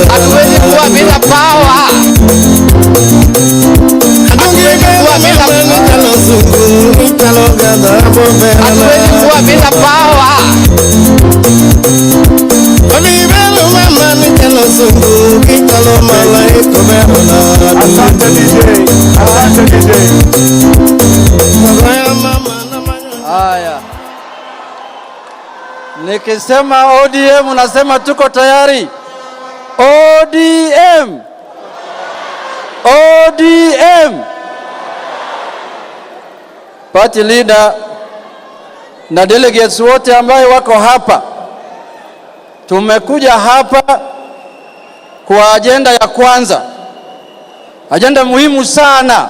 hatuwezi kuwa bila power. Hatuwezi kuwa bila power. Asante DJ. Haya. Nikisema ODM unasema tuko tayari. ODM. ODM. Party leader na delegates wote ambao wako hapa. Tumekuja hapa kwa agenda ya kwanza. Agenda muhimu sana.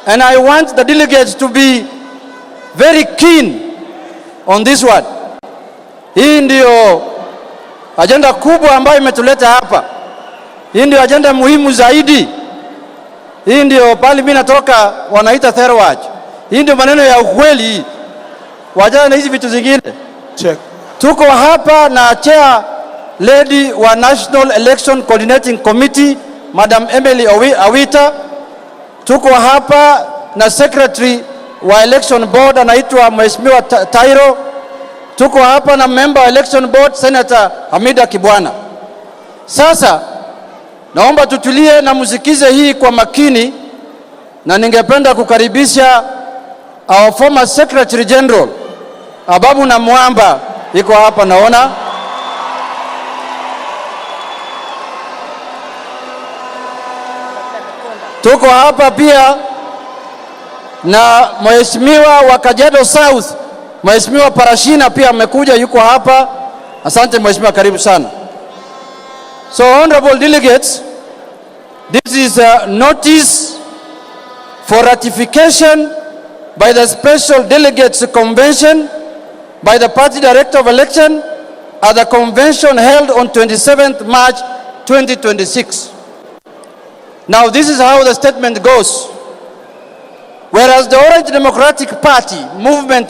And I want the delegates to be very keen on this one. Hii ndio agenda kubwa ambayo imetuleta hapa. Hii ndio agenda muhimu zaidi. Hii ndio pale mimi natoka wanaita third watch. Hii ndio maneno ya ukweli. Wajana na hizi vitu zingine. Check. Tuko hapa na chair lady wa National Election Coordinating Committee, Madam Emily Awita. Tuko hapa na secretary wa election board anaitwa Mheshimiwa Tairo. Tuko hapa na member wa election board Senator Hamida Kibwana. Sasa naomba tutulie na musikize hii kwa makini, na ningependa kukaribisha our former Secretary General Ababu na Mwamba iko hapa naona. Tuko hapa pia na Mheshimiwa wa Kajiado South, Mheshimiwa Parashina pia amekuja yuko hapa. Asante Mheshimiwa, karibu sana. So honorable delegates, this is a notice for ratification by the Special Delegates Convention by the Party Director of Election at the convention held on 27th March 2026. Now this is how the statement goes. Whereas the Orange Democratic Party Movement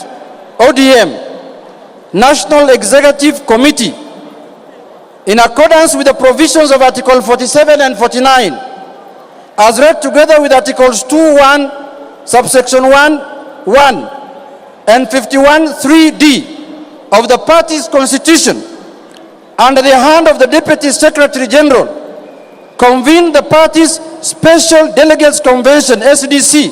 ODM National Executive Committee, in accordance with the provisions of Article 47 and 49, as read together with Articles 2(1), subsection 1(1) and 51(3)(d) of the party's constitution, under the hand of the Deputy Secretary General, convened the party's Special Delegates Convention (SDC),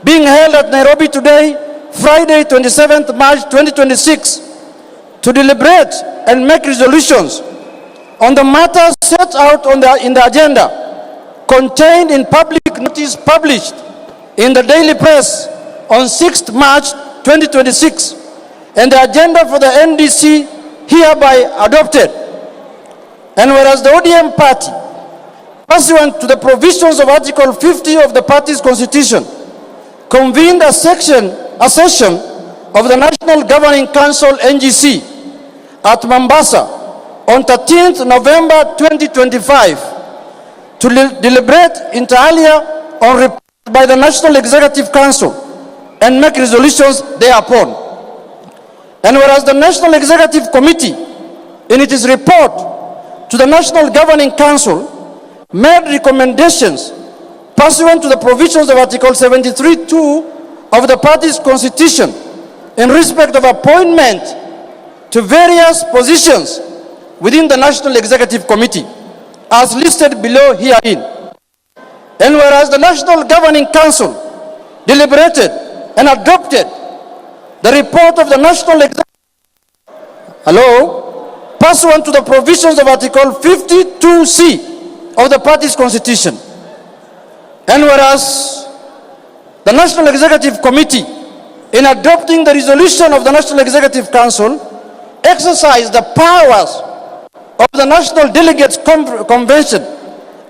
being held at Nairobi today, Friday, 27th March 2026, to deliberate and make resolutions on the matters set out in the agenda contained in public notice published in the daily press on 6th March 2026, and the agenda for the NDC hereby adopted. And whereas the ODM party, pursuant to the provisions of Article 50 of the party's constitution, convened a session of the National Governing Council (NGC) at Mombasa on 13th November 2025 to deliberate inter alia on reports by the National Executive Council and make resolutions thereupon. And whereas the National Executive Committee, in its report to the National Governing Council, made recommendations pursuant to the provisions of Article 73(2) of the party's constitution in respect of appointment to various positions within the National Executive Committee, as listed below herein. And whereas the National Governing Council deliberated and adopted the report of the National Executive pursuant to the provisions of Article 52(c) of the party's constitution. And whereas the National Executive Committee, in adopting the resolution of the National Executive Council, exercised the powers of the National Delegates Convention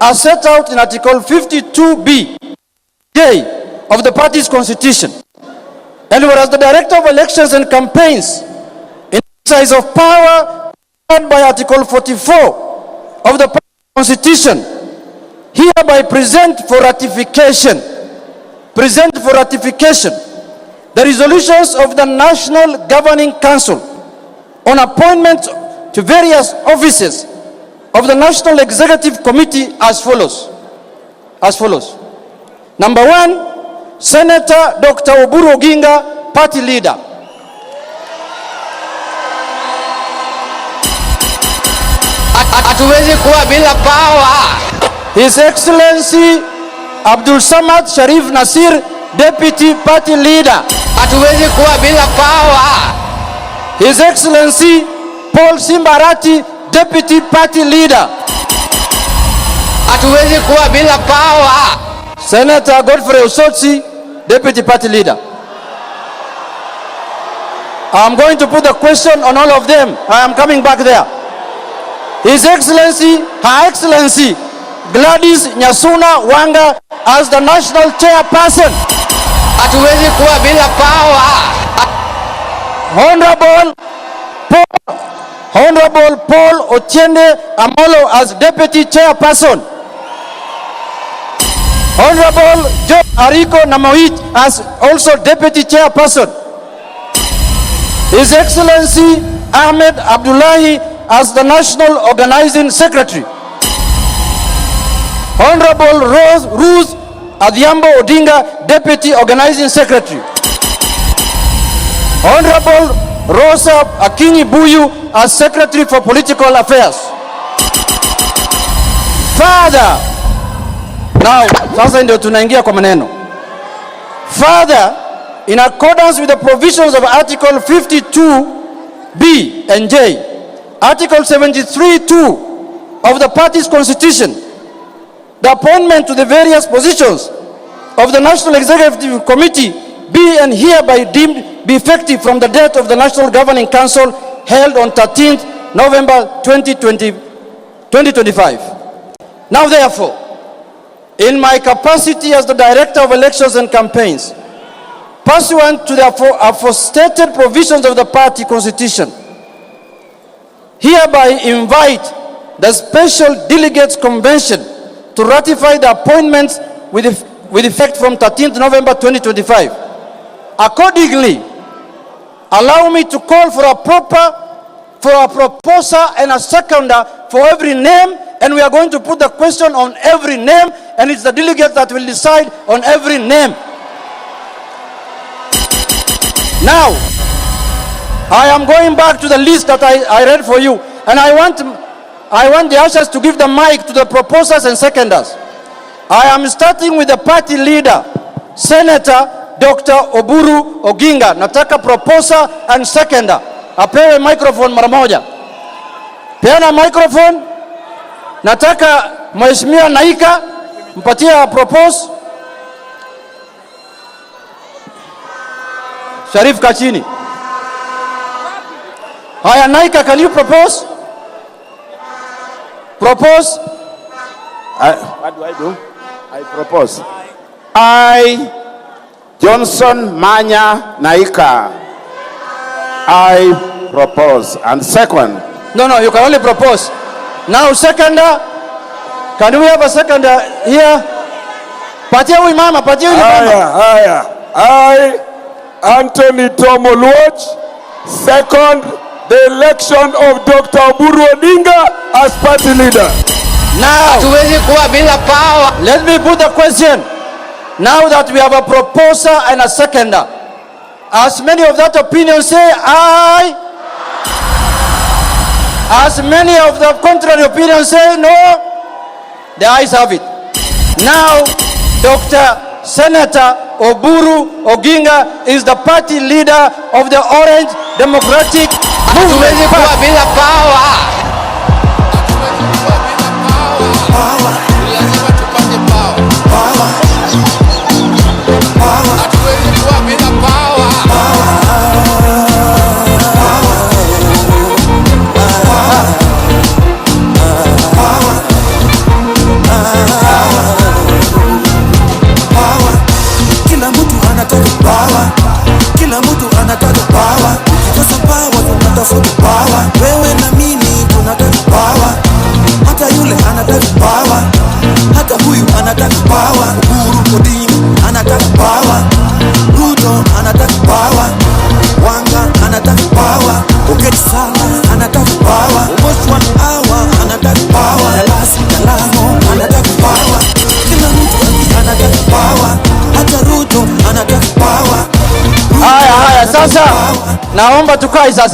as set out in Article 52(b) of the party's constitution. And whereas the Director of Elections and Campaigns, in exercise of power by Article 44 of the Constitution, hereby present for ratification the resolutions of the National Governing Council on appointment to various offices of the National Executive Committee as follows. Number 1, Senator Dr. Oburu Odinga, Party Leader. Hatuwezi kuwa bila power. His Excellency Abdul Samad Sharif Nasir, Deputy Party Leader. Hatuwezi kuwa bila power. His Excellency Paul Simbarati, Deputy Party Leader. Hatuwezi kuwa bila power. Senator Godfrey Osotsi, Deputy Party Leader. I'm going to put the question on all of them. I am coming back there. His Excellency, Her Excellency Gladys Nyasuna Wanga as the National Chairperson. Hatuwezi kuwa bila power. Honorable Paul Otiende Amolo as Deputy Chairperson. Honorable John Ariko Namoit as also Deputy Chairperson. His Excellency Ahmed Abdullahi as the National Organizing Secretary. Honorable Ruth Adhiambo Odinga, Deputy Organizing Secretary. Honorable Rosa Akinyi Buyu as Secretary for Political Affairs. Further, now sasa ndio tunaingia kwa maneno. Further, in accordance with the provisions of Article 52B and J, Article 73(2) of the party's constitution, the appointment to the various positions of the National Executive Committee be and hereby deemed be effective from the date of the National Governing Council held on 13th November 2025. Now therefore, in my capacity as the Director of Elections and Campaigns, pursuant to the aforestated provisions of the party constitution, hereby invite the Special Delegates Convention to ratify the appointments with effect from 13th November 2025. Accordingly, allow me to call for a proposer and a seconder for every name, and we are going to put the question on every name, and it's the delegates that will decide on every name. Now, I am going back to the list that I read for you, and I want the ushers to give the mic to the proposers and seconders. I am starting with the party leader, Senator Dr. Oburu Odinga. Nataka proposer and seconder. Apewe microphone mara moja. Peana microphone. Nataka Mheshimiwa Naika mpatia propose. Sharif Kachini. Haya, Naika, can you propose? Propose. What do I do? I propose. I, Johnson Manya Naika, I propose. And second. No, you can only propose. Now seconder. Can we have a seconder here? Patia huyu mama, patia huyu mama. Haya. I, Anthony Tomoluoch, second the election of Dr. Oburu Odinga as party leader. Now, hatuwezi kuwa bila power. Let me put the question. Now that we have a proposer and a seconder, as many of that opinion say aye, as many of the contrary opinion say no, the ayes have it. Now, Dr. Senator Oburu Odinga is the party leader of the Orange Democratic Movement. Hatuwezi kuwa bila power. Lazima tupate power. Hatuwezi kuwa bila power. Kila mtu anataka power. Kila mtu anataka power. Ukikosa power tunatafuta power. Wewe na mimi tunataka power. Hata yule anataka power. Hata huyu anataka power. Oburu Odinga anataka power. Ruto anataka power. Wanga anataka power. Okech Sala anataka power. Almost 1 hour anataka power. Sasa naomba tukae sasa.